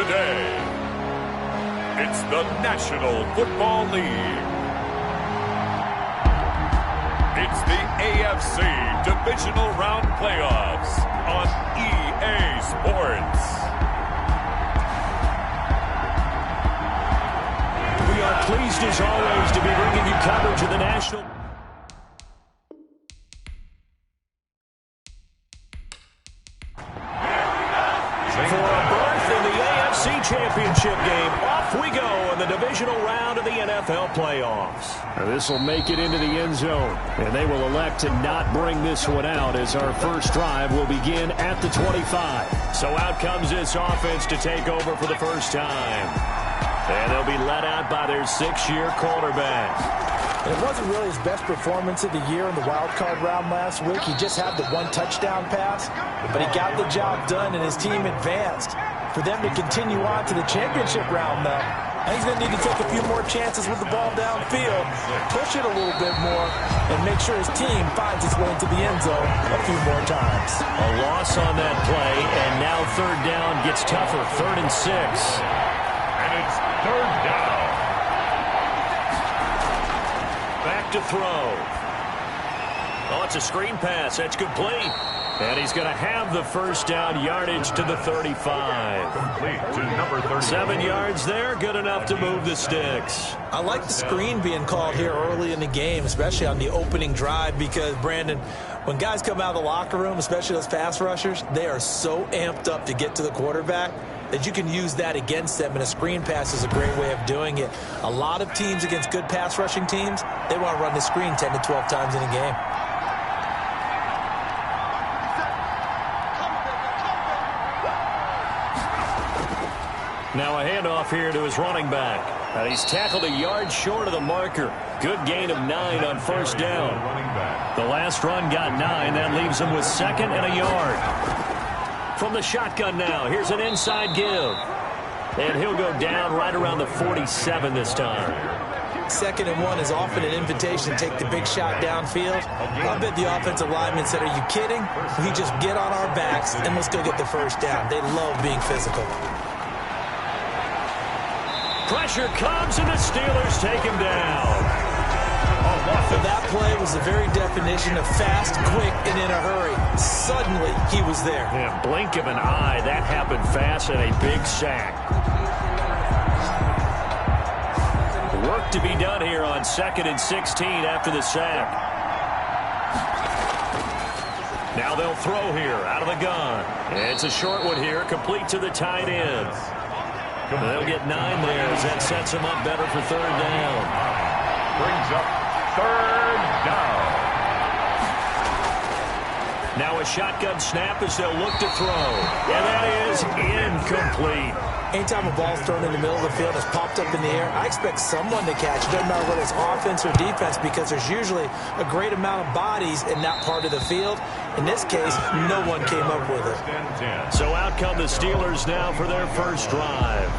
today. It's the National Football League. It's the AFC Divisional Round Playoffs on EA Sports. We are pleased as always to be bringing you coverage of the National. For a berth in the AFC Championship game, off we go in the divisional round of the NFL playoffs. This will make it into the end zone, and they will elect to not bring this one out as our first drive will begin at the 25. So out comes this offense to take over for the first time. And they'll be led out by their 6-year quarterback. It wasn't really his best performance of the year in the wild card round last week. He just had the one touchdown pass, but he got the job done and his team advanced. For them to continue on to the championship round, though, he's going to need to take a few more chances with the ball downfield, push it a little bit more, and make sure his team finds its way into the end zone a few more times. A loss on that play, and now third down gets tougher, 3rd and 6. And it's third down. Back to throw. Oh, it's a screen pass. That's complete. And he's going to have the first down yardage to the 35. Complete to number 30. 7 yards there, good enough to move the sticks. I like the screen being called here early in the game, especially on the opening drive, because, Brandon, when guys come out of the locker room, especially those pass rushers, they are so amped up to get to the quarterback that you can use that against them, and a screen pass is a great way of doing it. A lot of teams against good pass rushing teams, they want to run the screen 10 to 12 times in a game. Now a handoff here to his running back. And he's tackled a yard short of the marker. Good gain of 9 on first down. The last run got 9. That leaves him with 2nd and a yard. From the shotgun now, here's an inside give. And he'll go down right around the 47 this time. 2nd and 1 is often an invitation to take the big shot downfield. I bet the offensive lineman said, are you kidding? We just get on our backs and let's go get the first down. They love being physical. Pressure comes and the Steelers take him down. So that play was the very definition of fast, quick, and in a hurry. Suddenly, he was there. Yeah, blink of an eye. That happened fast and a big sack. Work to be done here on 2nd and 16 after the sack. Now they'll throw here out of the gun. It's a short one here, complete to the tight end. They'll get 9 there as that sets them up better for 3rd down. Brings up 3rd down. Now a shotgun snap as they'll look to throw. And that is incomplete. Anytime a ball's thrown in the middle of the field, it's popped up in the air, I expect someone to catch it. Doesn't matter whether it's offense or defense, because there's usually a great amount of bodies in that part of the field. In this case, no one came up with it. So out come the Steelers now for their first drive.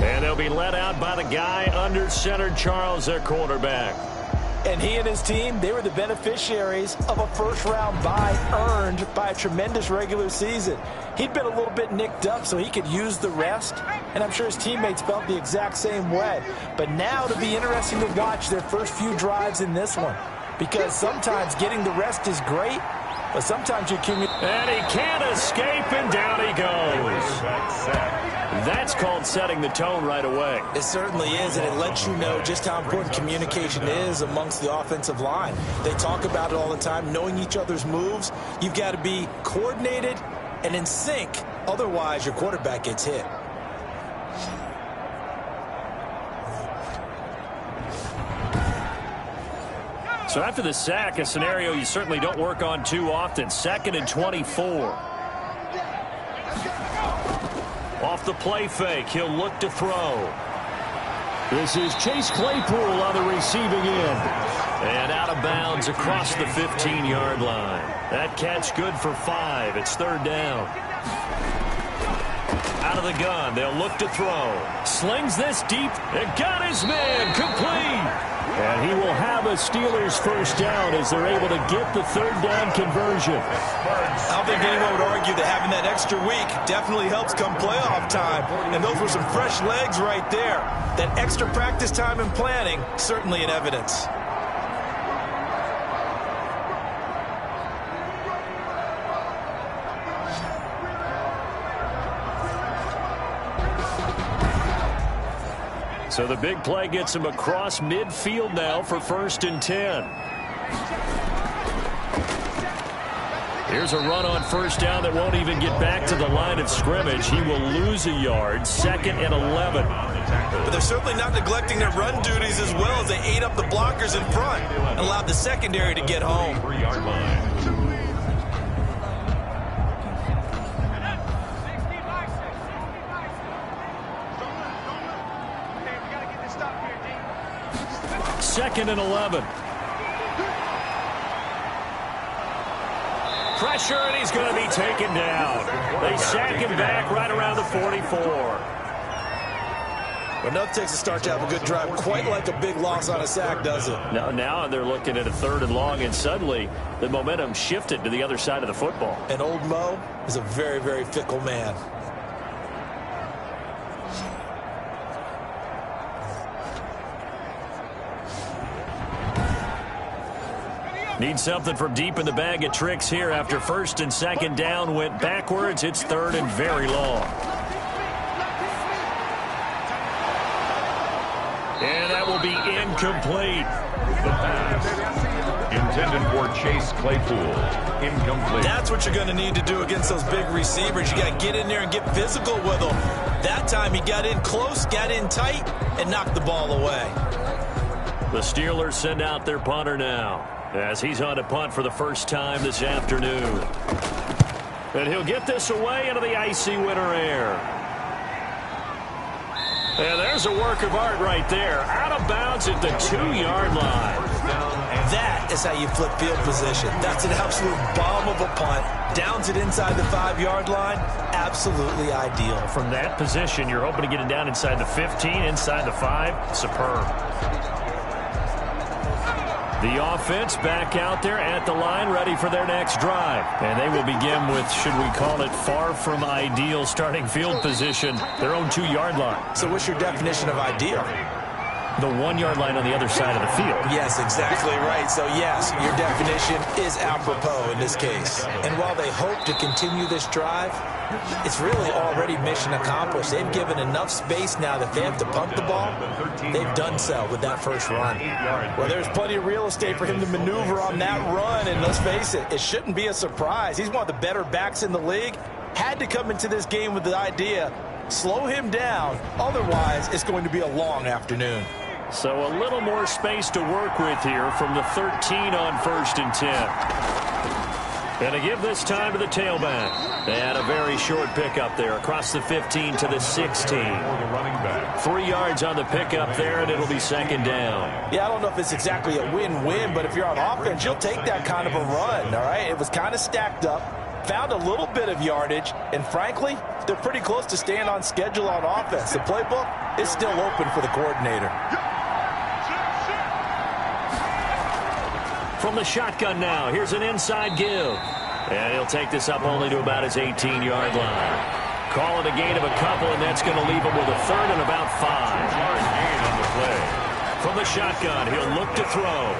And they'll be led out by the guy under center, Charles, their quarterback. And he and his team, they were the beneficiaries of a first-round bye earned by a tremendous regular season. He'd been a little bit nicked up so he could use the rest, and I'm sure his teammates felt the exact same way. But now it'll be interesting to watch their first few drives in this one, because sometimes getting the rest is great, but sometimes you can... And he can't escape, and down he goes. That's called setting the tone right away. It certainly is, and it lets you know just how important communication is amongst the offensive line. They talk about it all the time, knowing each other's moves. You've got to be coordinated and in sync. Otherwise, your quarterback gets hit. So after the sack, a scenario you certainly don't work on too often. 2nd and 24. Off the play fake, he'll look to throw. This is Chase Claypool on the receiving end. And out of bounds across the 15-yard line. That catch good for 5. It's 3rd down. Out of the gun, they'll look to throw. Slings this deep. It got his man complete. And he will have become a Steelers first down as they're able to get the third down conversion. I don't think anyone would argue that having that extra week definitely helps come playoff time. And those were some fresh legs right there. That extra practice time and planning, certainly in evidence. So the big play gets him across midfield now for 1st and 10. Here's a run on 1st down that won't even get back to the line of scrimmage. He will lose a yard, 2nd and 11. But they're certainly not neglecting their run duties as well as they ate up the blockers in front and allowed the secondary to get home. 3-yard line. Second and 11. Pressure, and he's going to be taken down. They sack him back right around the 44. But enough takes a start to have a good drive. Quite like a big loss on a sack, does it? Now they're looking at a 3rd and long, and suddenly the momentum shifted to the other side of the football. And old Mo is a very, very fickle man. Need something from deep in the bag of tricks here after 1st and 2nd down went backwards. It's 3rd and very long. And that will be incomplete. The pass intended for Chase Claypool. Incomplete. That's what you're going to need to do against those big receivers. You got to get in there and get physical with them. That time he got in close, got in tight, and knocked the ball away. The Steelers send out their punter now, as he's on to punt for the first time this afternoon. And he'll get this away into the icy winter air. And there's a work of art right there. Out of bounds at the 2-yard line. That is how you flip field position. That's an absolute bomb of a punt. Downs it inside the 5-yard line. Absolutely ideal. From that position, you're hoping to get it down inside the 15, inside the 5. Superb. The offense back out there at the line, ready for their next drive. And they will begin with, should we call it, far from ideal starting field position, their own 2-yard line. So what's your definition of ideal? The 1-yard line on the other side of the field. Yes, exactly right. So, yes, your definition is apropos in this case. And while they hope to continue this drive, it's really already mission accomplished. They've given enough space now that they have to punt the ball. They've done so with that first run. Well, there's plenty of real estate for him to maneuver on that run. And let's face it, it shouldn't be a surprise. He's one of the better backs in the league. Had to come into this game with the idea, slow him down. Otherwise, it's going to be a long afternoon. So a little more space to work with here from the 13 on 1st and 10. And to give this time to the tailback. And a very short pickup there across the 15 to the 16. 3 yards on the pickup there, and it'll be 2nd down. Yeah, I don't know if it's exactly a win-win, but if you're on offense, you'll take that kind of a run, all right? It was kind of stacked up, found a little bit of yardage, and frankly, they're pretty close to staying on schedule on offense. The playbook is still open for the coordinator. From the shotgun now, here's an inside give. And he'll take this up only to about his 18-yard line. Call it a gain of a couple, and that's going to leave him with a 3rd and about 5. Gain on the play. From the shotgun, he'll look to throw.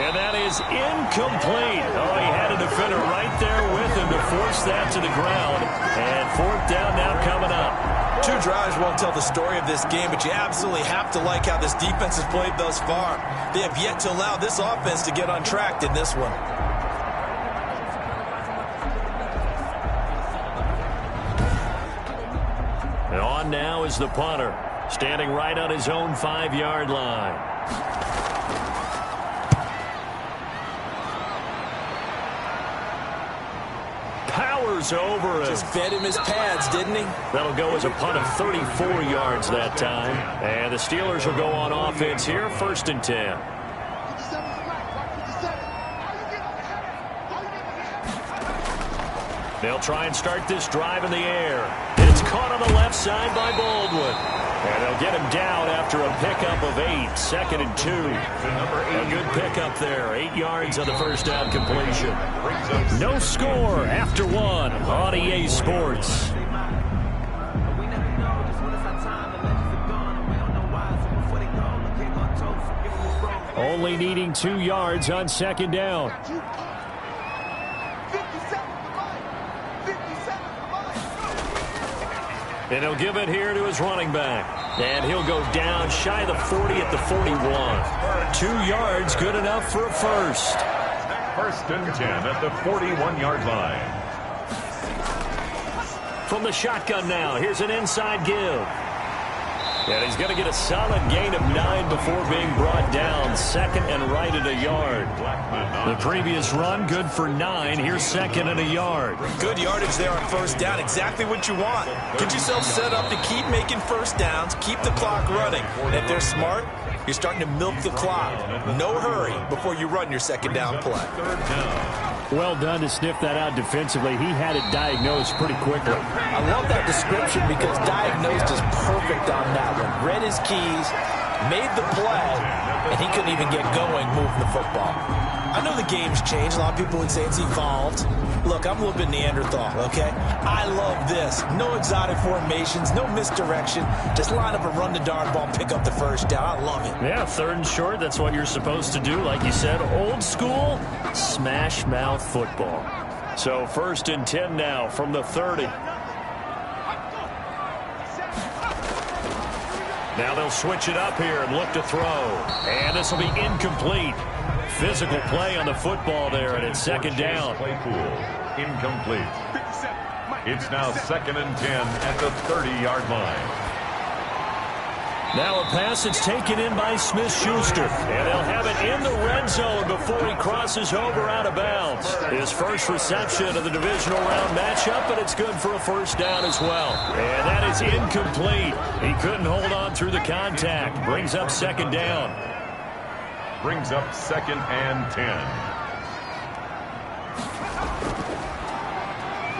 And that is incomplete. Oh, he had a defender right there with him to force that to the ground. And 4th down now coming up. 2 drives won't tell the story of this game, but you absolutely have to like how this defense has played thus far. They have yet to allow this offense to get untracked in this one. And on now is the punter, standing right on his own 5-yard line. Powers over him. Just fed him his pads, didn't he? That'll go as a punt of 34 yards that time. And the Steelers will go on offense here, 1st and 10. They'll try and start this drive in the air. It's caught on the left side by Baldwin. And they'll get him down after a pickup of 8, 2nd and 2. A good pickup there, 8 yards on the first down completion. No score after 1 on EA Sports. Only needing 2 yards on 2nd down. And he'll give it here to his running back. And he'll go down shy of the 40 at the 41. 2 yards, good enough for a first. 1st and 10 at the 41-yard line. From the shotgun now, here's an inside give. And he's going to get a solid gain of 9 before being brought down. 2nd and right at a yard. The previous run, good for 9. Here's 2nd and a yard. Good yardage there on 1st down. Exactly what you want. Get yourself set up to keep making 1st downs. Keep the clock running. And if they're smart, you're starting to milk the clock. No hurry before you run your 2nd down play. 3rd down. Well done to sniff that out defensively. He had it diagnosed pretty quickly. I love that description because diagnosed is perfect on that one. Read his keys, made the play, and he couldn't even get going moving the football. I know the game's changed. A lot of people would say it's evolved. Look, I'm a little bit Neanderthal, okay? I love this. No exotic formations, no misdirection. Just line up and run the darn ball and pick up the 1st down. I love it. Yeah, 3rd and short, that's what you're supposed to do. Like you said, old school, smash mouth football. So 1st and 10 now from the 30. Now they'll switch it up here and look to throw. And this will be incomplete. Physical play on the football there, and it's 2nd down. Claypool, incomplete. It's now 2nd and 10 at the 30-yard line. Now a pass that's taken in by Smith-Schuster. And they'll have it in the red zone before he crosses over out of bounds. His first reception of the divisional round matchup, but it's good for a 1st down as well. And that is incomplete. He couldn't hold on through the contact. Brings up 2nd down. Brings up 2nd and 10.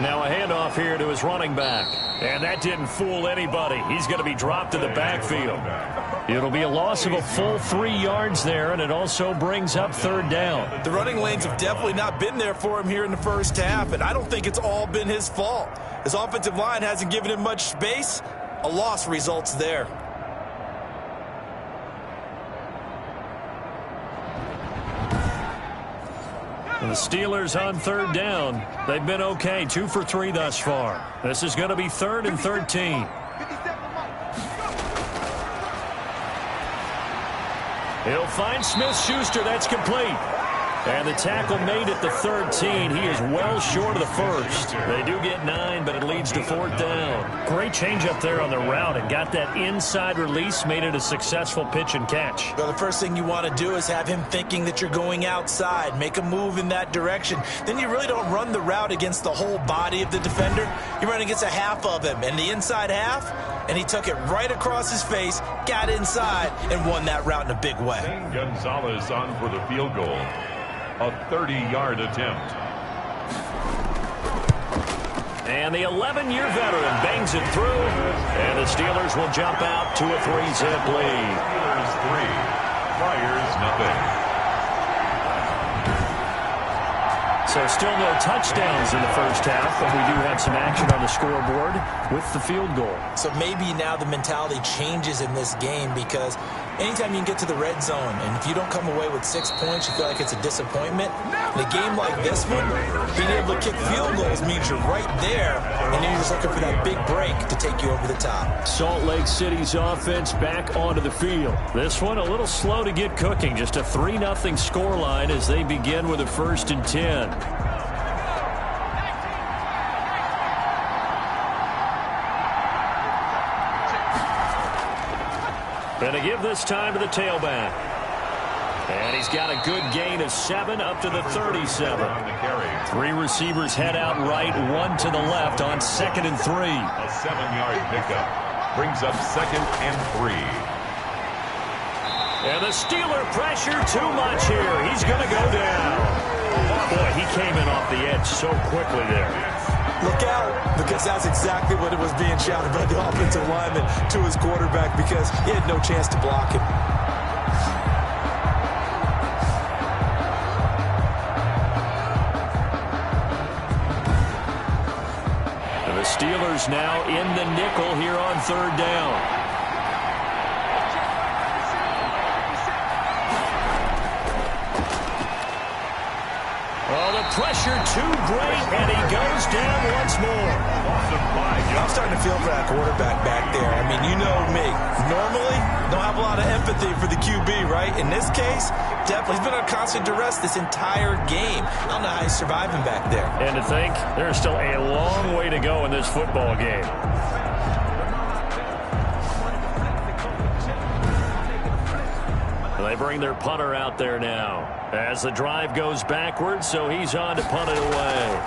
Now a handoff here to his running back. And that didn't fool anybody. He's going to be dropped in the backfield. It'll be a loss of a full 3 yards there, and it also brings up 3rd down. The running lanes have definitely not been there for him here in the 1st half, and I don't think it's all been his fault. His offensive line hasn't given him much space. A loss results there. And the Steelers on 3rd down. They've been okay, 2 for 3 thus far. This is going to be 3rd and 13. He'll find Smith-Schuster. That's complete. And the tackle made at the 13. He is well short of the 1st. They do get 9, but it leads to 4th down. Great change up there on the route and got that inside release, made it a successful pitch and catch. Well, the first thing you want to do is have him thinking that you're going outside. Make a move in that direction. Then you really don't run the route against the whole body of the defender. You run against a half of him, and the inside half, and he took it right across his face, got inside, and won that route in a big way. Gonzalez on for the field goal. A 30-yard attempt. And the 11-year veteran bangs it through. And the Steelers will jump out to a 3-zip lead. Steelers 3, Friars nothing. So still no touchdowns in the 1st half, but we do have some action on the scoreboard with the field goal. So maybe now the mentality changes in this game because anytime you can get to the red zone, and if you don't come away with 6 points, you feel like it's a disappointment. In a game like this one, being able to kick field goals means you're right there, and then you're just looking for that big break to take you over the top. Salt Lake City's offense back onto the field. This one a little slow to get cooking. Just a 3-0 scoreline as they begin with a 1st and 10. And to give this time to the tailback. And he's got a good gain of 7 up to the 37. 3 receivers head out right, 1 to the left on 2nd and 3. A 7-yard pickup brings up 2nd and 3. And the Steeler pressure too much here. He's going to go down. Boy, he came in off the edge so quickly there. look out, because that's exactly what it was being shouted by the offensive lineman to his quarterback, because he had no chance to block him. And the Steelers now in the nickel here on third down. Pressure too great, and he goes down once more. I'm starting to feel for that quarterback back there. I mean, you know me. Normally, don't have a lot of empathy for the QB, right? In this case, definitely. He's been under constant duress this entire game. I don't know how he's surviving back there. And to think, there's still a long way to go in this football game. They bring their punter out there now as the drive goes backwards, so he's on to punt it away.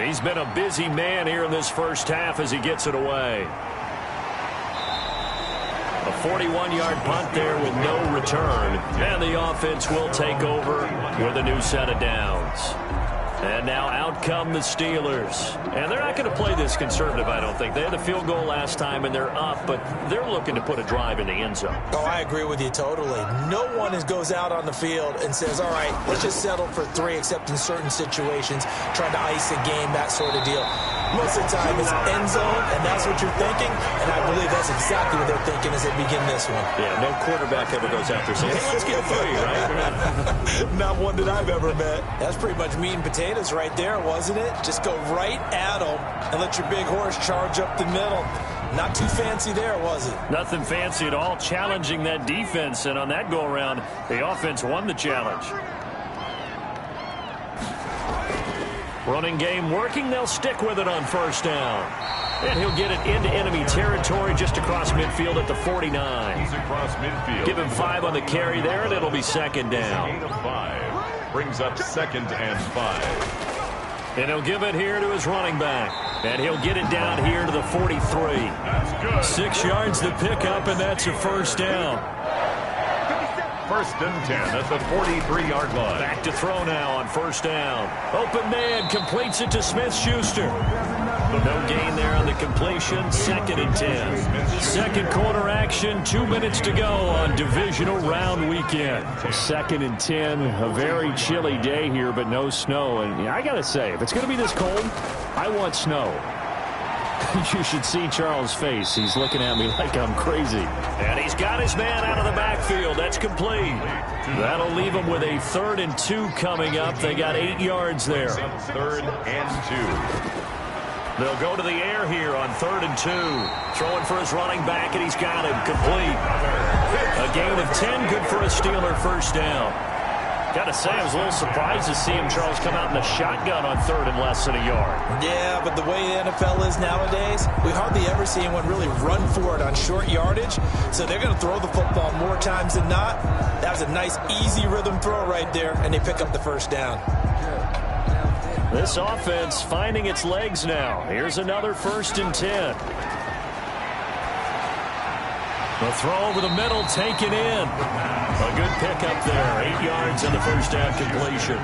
He's been a busy man here in this first half as he gets it away. A 41-yard punt there with no return, and the offense will take over with a new set of downs. And now out come the Steelers. And they're not going to play this conservative, I don't think. They had a field goal last time, and they're up, but they're looking to put a drive in the end zone. Oh, I agree with you totally. No one goes out on the field and says, all right, let's just settle for 3, except in certain situations, trying to ice a game, that sort of deal. Most of the time, it's end zone, and that's what you're thinking, and I believe that's exactly what they're thinking as they begin this one. Yeah, no quarterback ever goes out there saying, hey, let's get 3, right? Not one that I've ever met. That's pretty much meat and potatoes right there, wasn't it? Just go right at them and let your big horse charge up the middle. Not too fancy there, was it? Nothing fancy at all, challenging that defense, and on that go-around, the offense won the challenge. Running game working. They'll stick with it on first down. And he'll get it into enemy territory just across midfield at the 49. He's across midfield. Give him 5 on the carry there, and it'll be second down. Gain of 5. Brings up 2nd and 5. And he'll give it here to his running back. And he'll get it down here to the 43. That's good. 6 yards to pick up, and that's a first down. 1st and 10 at the 43-yard line. Back to throw now on first down. Open man completes it to Smith-Schuster. No gain there on the completion. 2nd and 10. Second quarter action. 2 minutes to go on divisional round weekend. 2nd and 10. A very chilly day here, but no snow. And I got to say, if it's going to be this cold, I want snow. You should see Charles' face. He's looking at me like I'm crazy. And he's got his man out of the backfield. That's complete. That'll leave him with a 3rd and 2 coming up. They got 8 yards there. 3rd and 2. They'll go to the air here on 3rd and 2. Throwing for his running back, and he's got him complete. A gain of 10, good for a Steeler first down. Got to say, I was a little surprised to see him, Charles, come out in a shotgun on 3rd and less than a yard. Yeah, but the way the NFL is nowadays, we hardly ever see anyone really run for it on short yardage. So they're going to throw the football more times than not. That was a nice, easy rhythm throw right there, and they pick up the first down. This offense finding its legs now. Here's another 1st and 10. The throw over the middle, taken in. A good pickup there. 8 yards in the first down completion.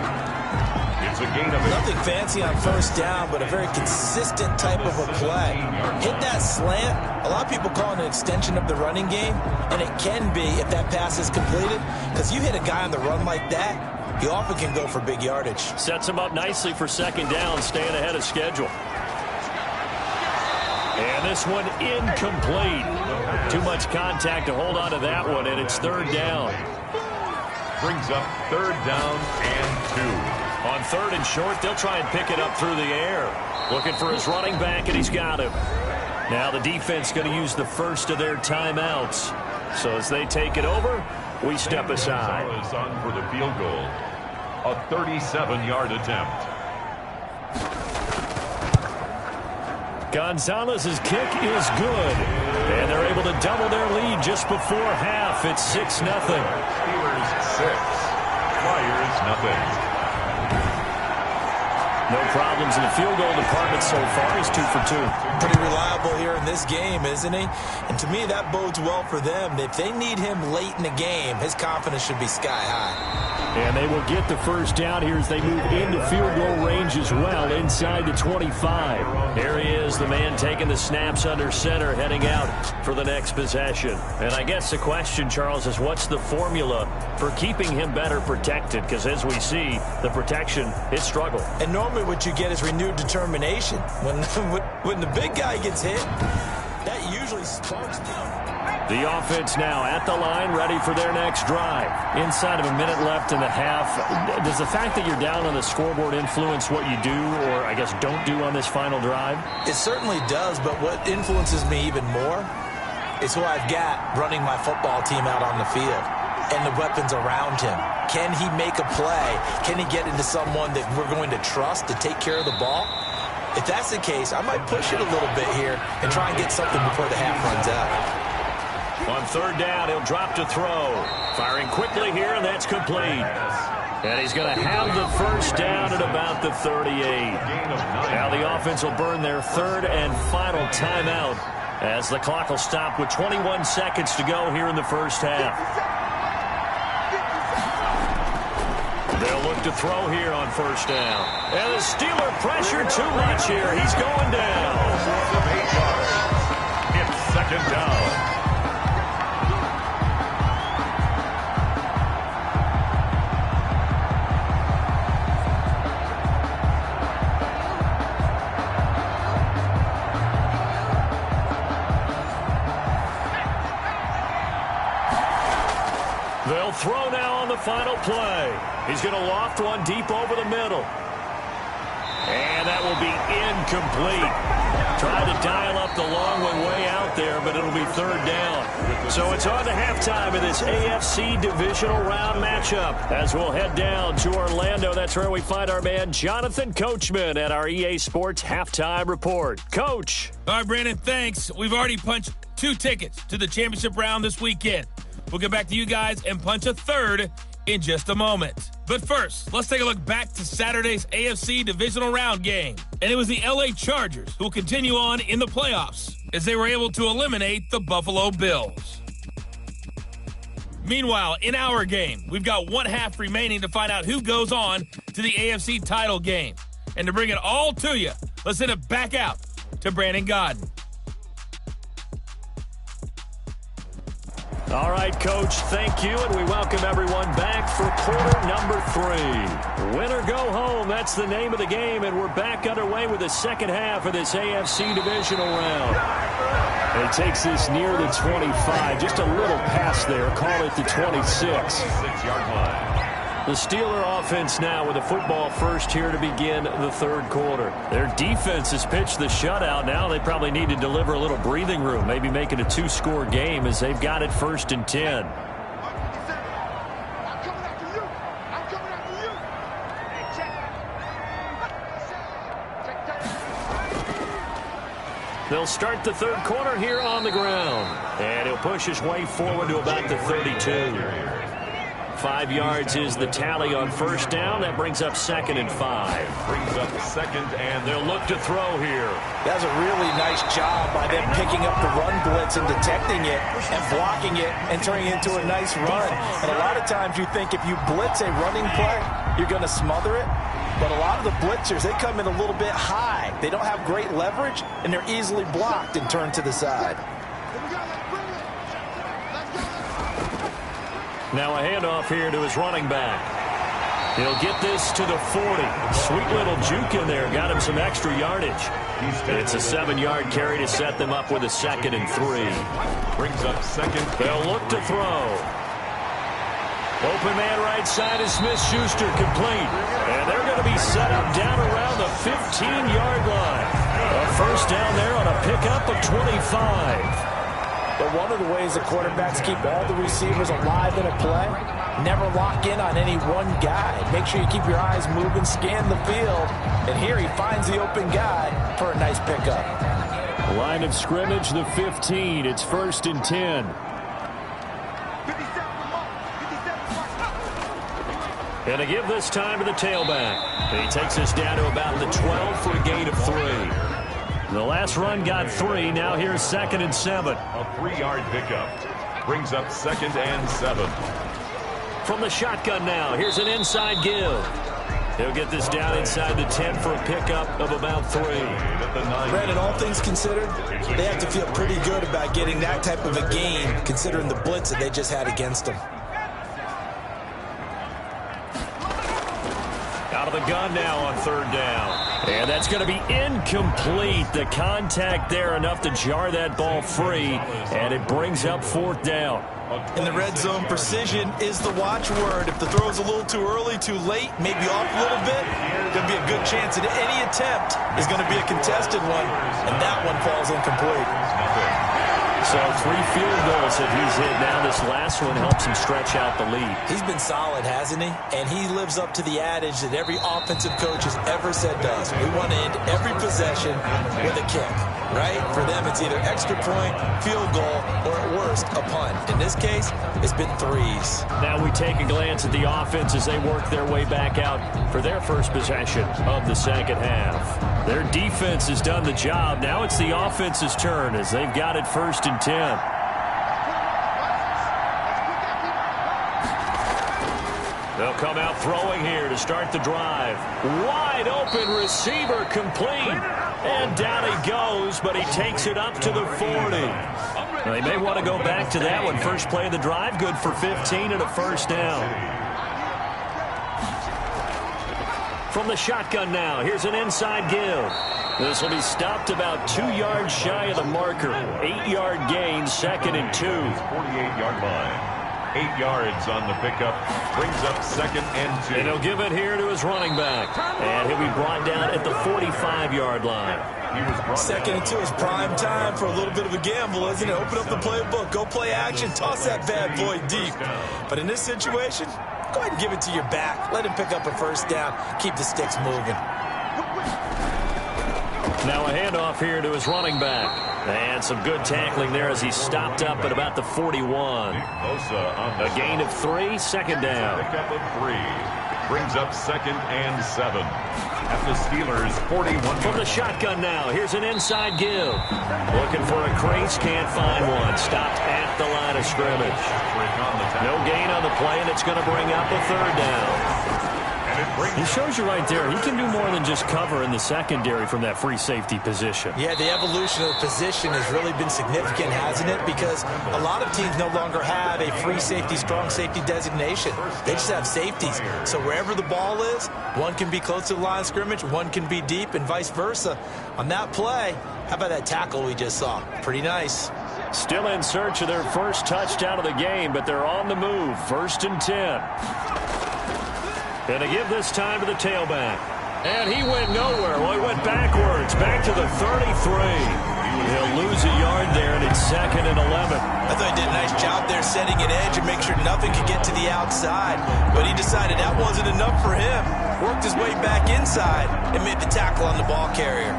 It's a gain of 8. Nothing fancy on first down, but a very consistent type of a play. Hit that slant. A lot of people call it an extension of the running game, and it can be if that pass is completed, because you hit a guy on the run like that, he often can go for big yardage. Sets him up nicely for second down, staying ahead of schedule. And this one incomplete. Too much contact to hold on to that one, and it's 3rd down. Brings up 3rd down and 2. On 3rd and short, they'll try and pick it up through the air. Looking for his running back, and he's got him. Now the defense going to use the first of their timeouts. So as they take it over, we step aside. Gonzalez on for the field goal. A 37-yard attempt. Gonzalez's kick is good. And they're able to double their lead just before half. It's 6-0. Steelers 6. Flyers nothing. No problems in the field goal department so far. He's 2 for 2. Pretty reliable here in this game, isn't he? And to me, that bodes well for them. If they need him late in the game, his confidence should be sky high. And they will get the first down here as they move into field goal range as well, inside the 25. Here he is, the man taking the snaps under center, heading out for the next possession. And I guess the question, Charles, is what's the formula for keeping him better protected? Because as we see, the protection is struggle. And normally what you get is renewed determination. When the big guy gets hit, that usually sparks the offense now at the line, ready for their next drive. Inside of a minute left in the half, does the fact that you're down on the scoreboard influence what you do, or I guess don't do on this final drive? It certainly does, but what influences me even more is who I've got running my football team out on the field and the weapons around him. Can he make a play? Can he get into someone that we're going to trust to take care of the ball? If that's the case, I might push it a little bit here and try and get something before the half runs out. On third down, he'll drop to throw. Firing quickly here, and that's complete. And he's going to have the first down at about the 38. Now the offense will burn their third and final timeout as the clock will stop with 21 seconds to go here in the first half. They'll look to throw here on first down. And the Steeler pressure too much here. He's going down. It's second down. They'll throw now on the final play. He's going to loft one deep over the middle. And that will be incomplete. Tried to dial up the long one way out there, but it'll be third down. So it's on to halftime of this AFC divisional round matchup. As we'll head down to Orlando, that's where we find our man Jonathan Coachman at our EA Sports Halftime Report. Coach. All right, Brandon, thanks. We've already punched 2 tickets to the championship round this weekend. We'll get back to you guys and punch a third in just a moment. But first, let's take a look back to Saturday's AFC divisional round game. And it was the LA Chargers who will continue on in the playoffs as they were able to eliminate the Buffalo Bills. Meanwhile, in our game, we've got 1 half remaining to find out who goes on to the AFC title game. And to bring it all to you, let's send it back out to Brandon Gaudin. All right, Coach, thank you, and we welcome everyone back for quarter number 3. Win or go home, that's the name of the game, and we're back underway with the second half of this AFC divisional round. It takes this near the 25, just a little past there, call it the 26. 6-yard line. The Steeler offense now with the football first here to begin the third quarter. Their defense has pitched the shutout. Now they probably need to deliver a little breathing room, maybe make it a 2-score game as they've got it 1st and 10. They'll start the third quarter here on the ground. And he'll push his way forward to about the 32. 5 yards is the tally on first down. That brings up 2nd and 5. Brings up 2nd and they'll look to throw here. That was a really nice job by them picking up the run blitz and detecting it and blocking it and turning it into a nice run. And a lot of times you think if you blitz a running play, you're going to smother it. But a lot of the blitzers, they come in a little bit high. They don't have great leverage, and they're easily blocked and turned to the side. Now a handoff here to his running back. He'll get this to the 40. Sweet little juke in there. Got him some extra yardage. It's a 7-yard carry to set them up with a 2nd and 3. Brings up 2nd. They'll look to throw. Open man right side is Smith-Schuster, complete. And they're going to be set up down around the 15-yard line. A first down there on a pickup of 25. But one of the ways the quarterbacks keep all the receivers alive in a play, never lock in on any one guy. Make sure you keep your eyes moving, scan the field. And here he finds the open guy for a nice pickup. Line of scrimmage, the 15. It's 1st and 10. And to give this time to the tailback. He takes us down to about the 12 for a gain of 3. The last run got 3. Now here's 2nd and 7. A 3-yard pickup brings up 2nd and 7. From the shotgun now, here's an inside give. He'll get this down inside the 10 for a pickup of about 3. Brandon, all things considered, they have to feel pretty good about getting that type of a gain, considering the blitz that they just had against them. Out of the gun now on 3rd down. And that's going to be incomplete. The contact there enough to jar that ball free, and it brings up 4th down. In the red zone, precision is the watchword. If the throw's a little too early, too late, maybe off a little bit, there'll be a good chance that any attempt is going to be a contested one, and that one falls incomplete. So 3 field goals that he's hit now. This last one helps him stretch out the lead. He's been solid, hasn't he? And he lives up to the adage that every offensive coach has ever said does. We want to end every possession with a kick, right? For them, it's either extra point, field goal, or at worst, a punt. In this case, it's been 3s. Now we take a glance at the offense as they work their way back out for their first possession of the second half. Their defense has done the job. Now it's the offense's turn as they've got it 1st and 10. They'll come out throwing here to start the drive. Wide open receiver complete. And down he goes, but he takes it up to the 40. Well, they may want to go back to that one. First play of the drive, good for 15 and a 1st down. From the shotgun now, here's an inside give. This will be stopped about 2 yards shy of the marker. 8-yard gain, 2nd and 2. 48-yard line. 8 yards on the pickup. Brings up 2nd and 2. And he'll give it here to his running back. And he'll be brought down at the 45-yard line. 2nd and 2 is prime time for a little bit of a gamble, isn't it? Open up the playbook, go play action, toss that bad boy deep. But in this situation, go ahead and give it to your back. Let him pick up a 1st down. Keep the sticks moving. Now a handoff here to his running back. And some good tackling there as he stopped up at about the 41. A gain of 3, 2nd down. Pickup of 3. Brings up 2nd and 7. At the Steelers' 41. From the shotgun now, here's an inside give. Looking for a crease, can't find one. Stopped at the line of scrimmage. No gain on the play, and it's going to bring up a 3rd down. He shows you right there, he can do more than just cover in the secondary from that free safety position. Yeah, the evolution of the position has really been significant, hasn't it? Because a lot of teams no longer have a free safety, strong safety designation. They just have safeties. So wherever the ball is, one can be close to the line of scrimmage, one can be deep, and vice versa. On that play, how about that tackle we just saw? Pretty nice. Still in search of their first touchdown of the game, but they're on the move. 1st and 10. And to give this time to the tailback. And he went nowhere. Well, he went backwards, back to the 33. He'll lose a yard there, and it's 2nd and 11. I thought he did a nice job there setting an edge and make sure nothing could get to the outside. But he decided that wasn't enough for him. Worked his way back inside and made the tackle on the ball carrier.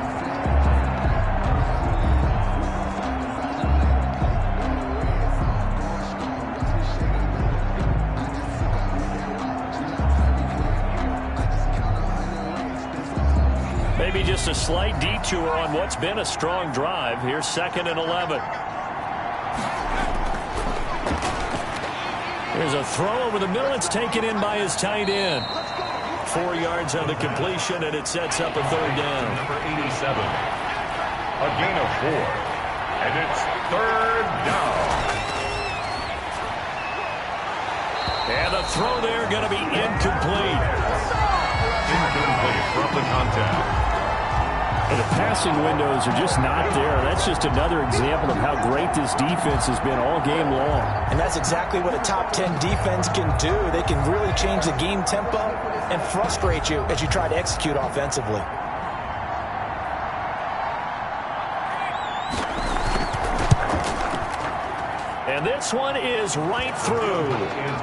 Maybe just a slight detour on what's been a strong drive. Here's 2nd and 11. There's a throw over the middle. It's taken in by his tight end. 4 yards on the completion, and it sets up a 3rd down. Number 87. A gain of 4. And it's 3rd down. And the throw there going to be incomplete. Incomplete from the contact. And the passing windows are just not there. That's just another example of how great this defense has been all game long. And that's exactly what a top 10 defense can do. They can really change the game tempo and frustrate you as you try to execute offensively. And this one is right through.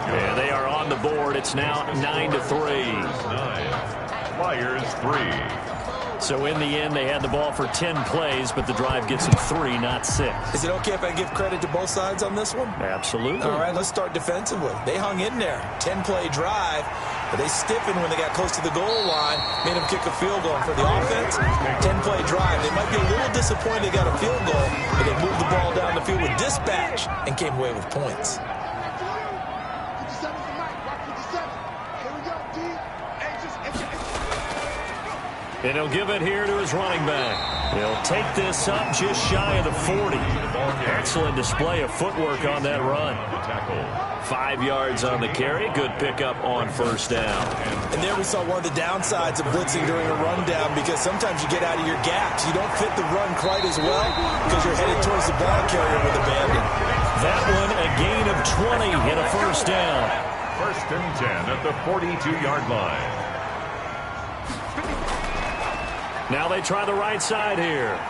And they are on the board. It's now 9-3. 9. Flyers 3. So in the end, they had the ball for 10 plays, but the drive gets them 3, not 6. Is it okay if I give credit to both sides on this one? Absolutely. All right, let's start defensively. They hung in there. 10-play drive. But they stiffened when they got close to the goal line, made them kick a field goal. For the offense, 10-play drive. They might be a little disappointed they got a field goal, but they moved the ball down the field with dispatch and came away with points. And he'll give it here to his running back. He'll take this up just shy of the 40. Excellent display of footwork on that run. 5 yards on the carry. Good pickup on first down. And there we saw one of the downsides of blitzing during a rundown, because sometimes you get out of your gaps. You don't fit the run quite as well because you're headed towards the ball carrier with a bandit. That one a gain of 20 and a first down. 1st and 10 at the 42-yard line. Now they try the right side here.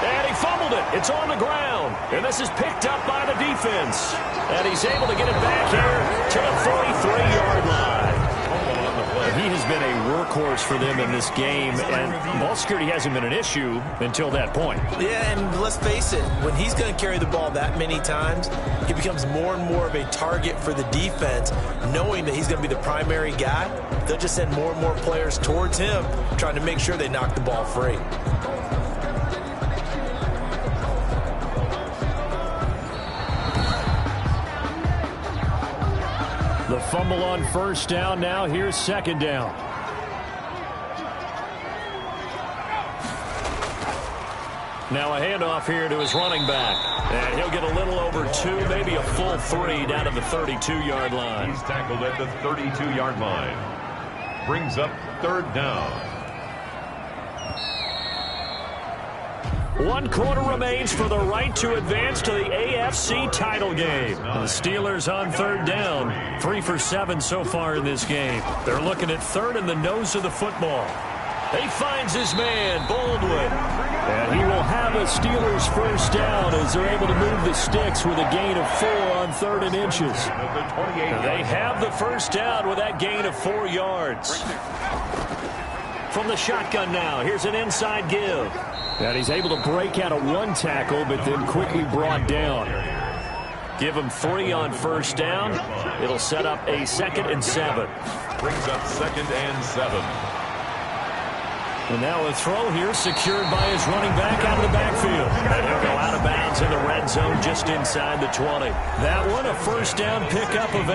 And he fumbled it. It's on the ground. And this is picked up by the defense. And he's able to get it back here to the 43-yard line. He has been a workhorse for them in this game, and ball security hasn't been an issue until that point. Yeah, and let's face it, when he's going to carry the ball that many times, he becomes more and more of a target for the defense, knowing that he's going to be the primary guy. They'll just send more and more players towards him, trying to make sure they knock the ball free. The fumble on first down. Now here's second down. Now a handoff here to his running back. And he'll get a little over 2, maybe a full 3 down to the 32-yard line. He's tackled at the 32-yard line. Brings up 3rd down. 1 quarter remains for the right to advance to the AFC title game. The Steelers on 3rd down. 3 for 7 so far in this game. They're looking at 3rd in the nose of the football. He finds his man, Baldwin. And he will have a Steelers first down as they're able to move the sticks with a gain of 4 on 3rd and inches. They have the first down with that gain of 4 yards. From the shotgun now, here's an inside give. And he's able to break out of 1 tackle, but then quickly brought down. Give him 3 on first down. It'll set up a 2nd and 7. Brings up 2nd and 7. And now a throw here secured by his running back out of the backfield. And he'll go out of bounds in the red zone just inside the 20. That one a first down pickup of 8.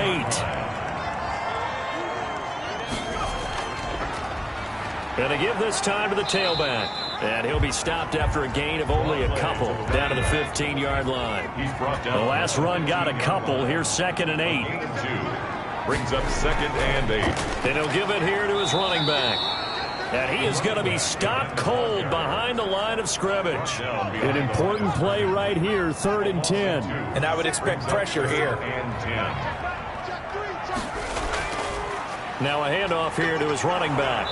And to give this time to the tailback. And he'll be stopped after a gain of only a couple down to the 15-yard line. He's brought down. The last run got a couple. Here's 2nd and 8. Brings up 2nd and 8. And he'll give it here to his running back. And he is going to be stopped cold behind the line of scrimmage. An important play right here, 3rd and 10. And I would expect pressure here. Now a handoff here to his running back.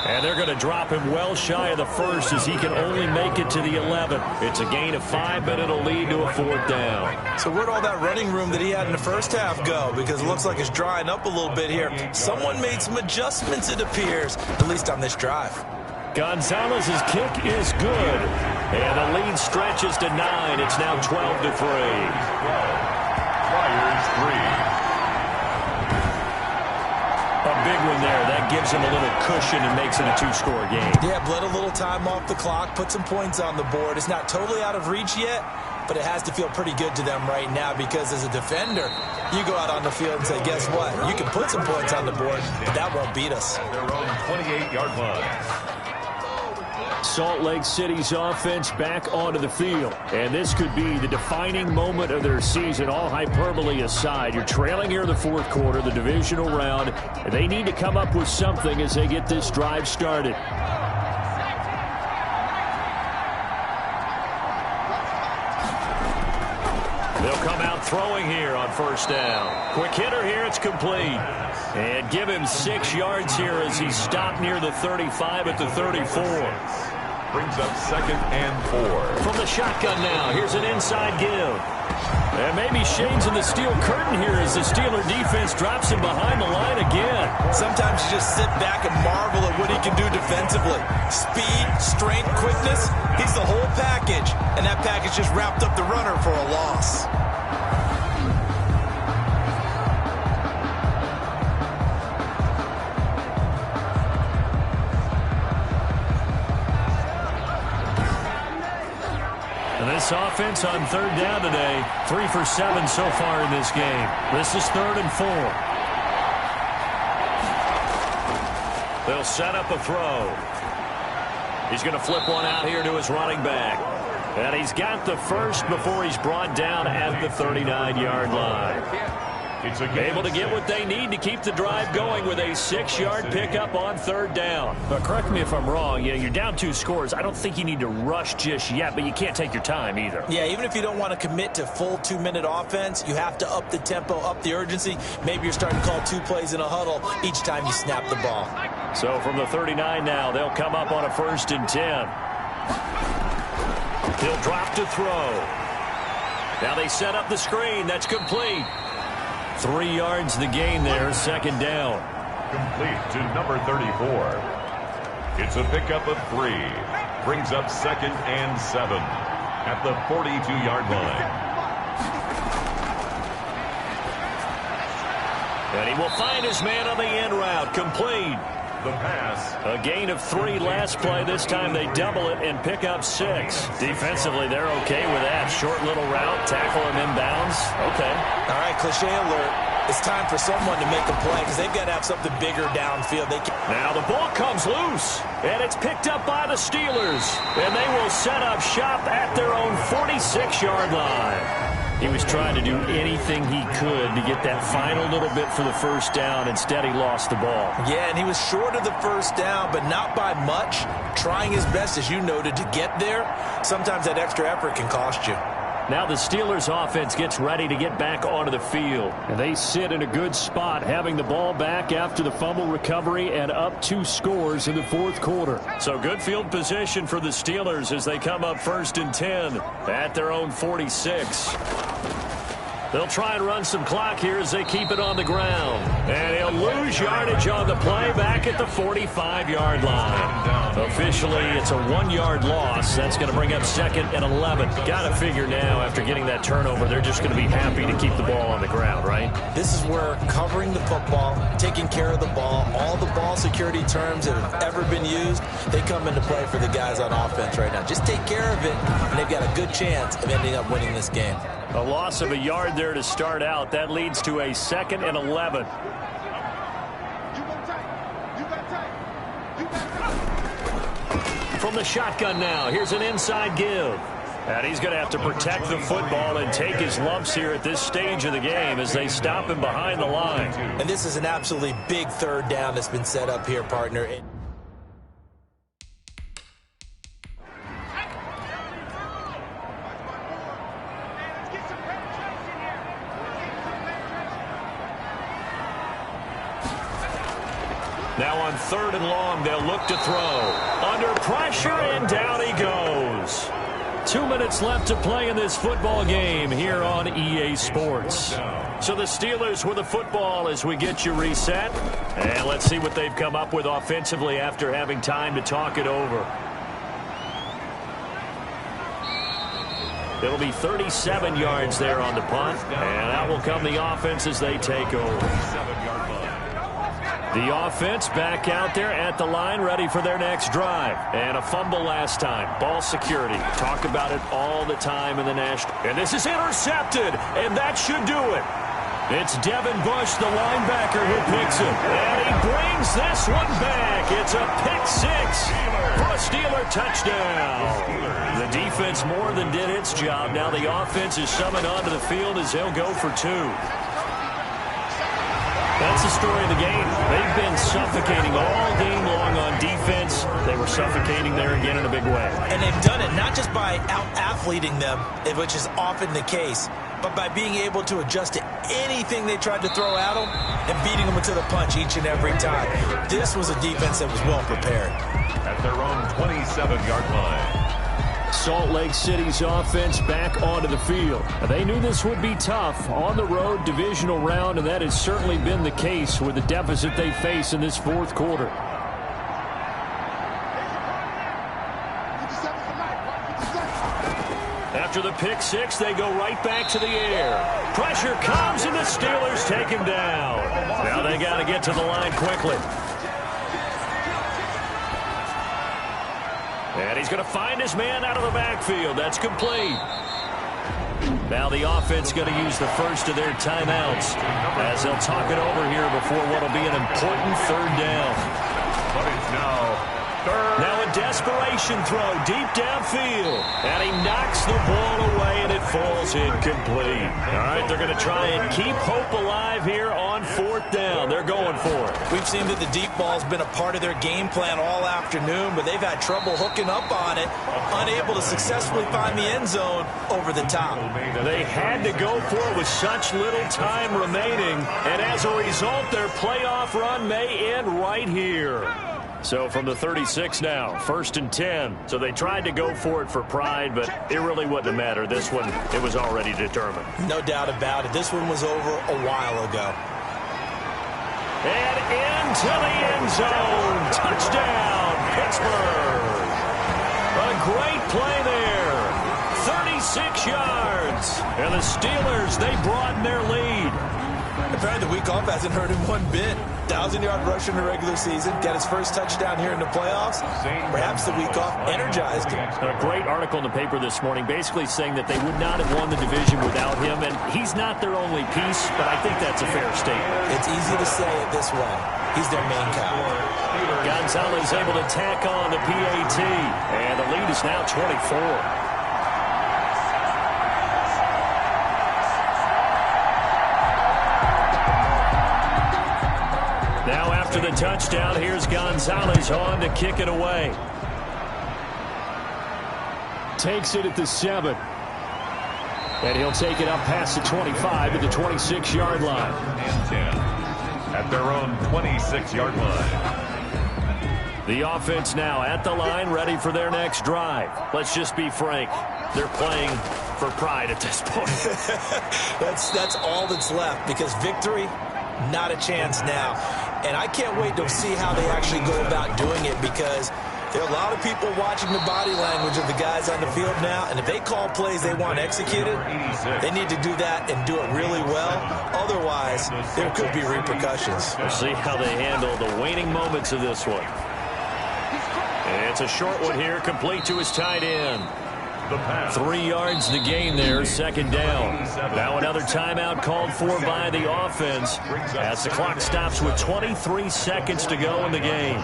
And they're going to drop him well shy of the 1st as he can only make it to the 11. It's a gain of 5, but it'll lead to a 4th down. So where'd all that running room that he had in the first half go? Because it looks like it's drying up a little bit here. Someone made some adjustments, it appears, at least on this drive. Gonzalez's kick is good. And the lead stretches to 9. It's now 12-3. Flyers 3. A big one there. That gives him a little cushion and makes it a 2-score game. Yeah, bled a little time off the clock, put some points on the board. It's not totally out of reach yet, but it has to feel pretty good to them right now because as a defender, you go out on the field and say, guess what? You can put some points on the board, but that won't beat us. Their own 28-yard line. Salt Lake City's offense back onto the field. And this could be the defining moment of their season, all hyperbole aside. You're trailing here in the 4th quarter, the divisional round, and they need to come up with something as they get this drive started. They'll come out throwing here on first down. Quick hitter here, it's complete. And give him 6 yards here as he's stopped near the 35 at the 34. Brings up 2nd and 4. From the shotgun now, here's an inside give. And maybe shades in the steel curtain here as the Steeler defense drops him behind the line again. Sometimes you just sit back and marvel at what he can do defensively. Speed, strength, quickness, he's the whole package. And that package just wrapped up the runner for a loss. this offense on third down today. 3 for 7 so far in this game. This is 3rd and 4. They'll set up a throw. He's going to flip one out here to his running back. And he's got the first before he's brought down at the 39-yard line. Able to get what they need to keep the drive going with a 6-yard pickup on third down. But correct me if I'm wrong. Yeah, you're down 2 scores. I don't think you need to rush just yet, but you can't take your time either. Yeah, even if you don't want to commit to full 2-minute offense, you have to up the tempo, up the urgency. Maybe you're starting to call 2 plays in a huddle each time you snap the ball. So from the 39 now, they'll come up on a 1st and 10. He'll drop to throw. Now they set up the screen. That's complete. 3 yards the gain there, 2nd down. Complete to number 34. It's a pickup of 3. Brings up 2nd and 7 at the 42-yard line. And he will find his man on the end route. Complete. The pass. A gain of 3 last play. This time they double it and pick up 6. Defensively, they're okay with that. Short little route, tackle him inbounds. Okay. All right, cliche alert. It's time for someone to make a play because they've got to have something bigger downfield. Now the ball comes loose, and it's picked up by the Steelers. And they will set up shop at their own 46-yard line. He was trying to do anything he could to get that final little bit for the first down. Instead, he lost the ball. Yeah, and he was short of the first down, but not by much. Trying his best, as you noted, to get there. Sometimes that extra effort can cost you. Now the Steelers offense gets ready to get back onto the field. And they sit in a good spot, having the ball back after the fumble recovery and up 2 scores in the 4th quarter. So good field position for the Steelers as they come up 1st and 10 at their own 46. They'll try and run some clock here as they keep it on the ground. And he'll lose yardage on the play back at the 45-yard line. Officially, it's a 1-yard loss. That's going to bring up 2nd and 11. Got to figure now, after getting that turnover, they're just going to be happy to keep the ball on the ground, right? This is where covering the football, taking care of the ball, all the ball security terms that have ever been used, they come into play for the guys on offense right now. Just take care of it, and they've got a good chance of ending up winning this game. A loss of a yard there to start out. That leads to a 2nd and 11. From the shotgun now, here's an inside give. And he's going to have to protect the football and take his lumps here at this stage of the game as they stop him behind the line. And this is an absolutely big 3rd down that's been set up here, partner. Now on 3rd and long, they'll look to throw. Under pressure, and down he goes. 2 minutes left to play in this football game here on EA Sports. So the Steelers with the football as we get you reset. And let's see what they've come up with offensively after having time to talk it over. It'll be 37 yards there on the punt. And out will come the offense as they take over. The offense back out there at the line, ready for their next drive. And a fumble last time. Ball security. Talk about it all the time in the national. And this is intercepted, and that should do it. It's Devin Bush, the linebacker, who picks it. And he brings this one back. It's a pick 6 for a Steeler touchdown. The defense more than did its job. Now the offense is summoned onto the field as they'll go for 2. That's the story of the game. They've been suffocating all game long on defense. They were suffocating there again in a big way. And they've done it not just by out-athleting them, which is often the case, but by being able to adjust to anything they tried to throw at them and beating them to the punch each and every time. This was a defense that was well prepared. At their own 27-yard line. Salt Lake City's offense back onto the field. They knew this would be tough on the road divisional round, and that has certainly been the case with the deficit they face in this 4th quarter. After the pick 6, they go right back to the air. Pressure comes, and the Steelers take him down. Now they got to get to the line quickly. And he's going to find his man out of the backfield. That's complete. Now the offense going to use the first of their timeouts as they'll talk it over here before what will be an important third down. But it's now third. Now a desperation throw deep downfield. And he knocks the ball away, and it falls incomplete. All right, they're going to try and keep hope alive here on fourth down. They're going for it. We've seen that the deep ball's been a part of their game plan all afternoon, but they've had trouble hooking up on it, unable to successfully find the end zone over the top. They had to go for it with such little time remaining, and as a result, their playoff run may end right here. So from the 36 now, 1st and 10. So they tried to go for it for pride, but it really wouldn't have mattered. This one, it was already determined. No doubt about it. This one was over a while ago. And into the end zone. Touchdown, Pittsburgh. A great play there. 36 yards. And the Steelers, they broaden their lead. Apparently the week off hasn't hurt him one bit. 1,000-yard rush in the regular season. Got his first touchdown here in the playoffs. Perhaps the week off energized him. A great article in the paper this morning basically saying that they would not have won the division without him. And he's not their only piece, but I think that's a fair statement. It's easy to say it this way. He's their main guy. Gonzalez able to tack on the PAT. And the lead is now 24. Now after the touchdown, here's Gonzalez on to kick it away. Takes it at the 7. And he'll take it up past the 25 to the 26-yard line. And 10 at their own 26-yard line. The offense now at the line, ready for their next drive. Let's just be frank. They're playing for pride at this point. That's all that's left, because victory, not a chance now. And I can't wait to see how they actually go about doing it, because there are a lot of people watching the body language of the guys on the field now, and if they call plays they want executed, they need to do that and do it really well. Otherwise, there could be repercussions. We'll see how they handle the waning moments of this one. And it's a short one here, complete to his tight end. 3 yards the gain there, second down. Now another timeout called for by the offense as the clock stops with 23 seconds to go in the game.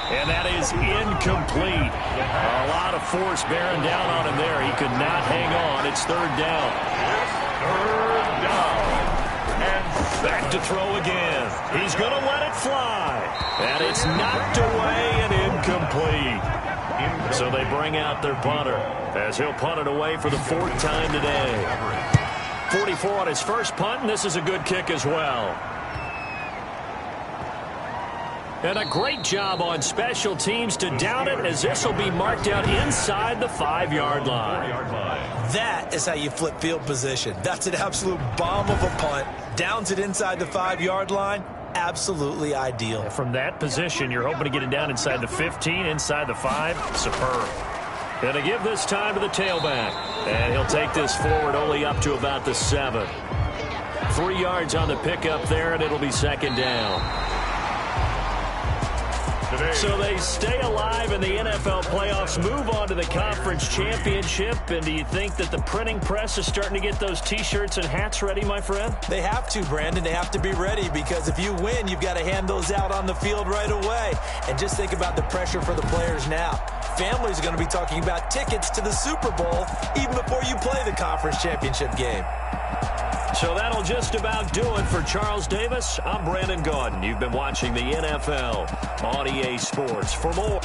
And that is incomplete. A lot of force bearing down on him there. He could not hang on. It's third down. Third down. Back to throw again. He's going to let it fly. And it's knocked away and incomplete. So they bring out their punter as he'll punt it away for the 4th time today. 44 on his first punt, and this is a good kick as well. And a great job on special teams to down it, as this will be marked out inside the 5-yard line. That is how you flip field position. That's an absolute bomb of a punt. Downs it inside the 5-yard line. Absolutely ideal. From that position, you're hoping to get it down inside the 15, inside the 5. Superb. And to give this time to the tailback. And he'll take this forward only up to about the 7. 3 yards on the pickup there, and it'll be second down. So they stay alive in the NFL playoffs, move on to the conference championship. And do you think that the printing press is starting to get those T-shirts and hats ready, my friend? They have to, Brandon. They have to be ready, because if you win, you've got to hand those out on the field right away. And just think about the pressure for the players now. Families are going to be talking about tickets to the Super Bowl even before you play the conference championship game. So that'll just about do it for Charles Davis. I'm Brandon Gaudin. You've been watching the NFL on EA Sports. For more...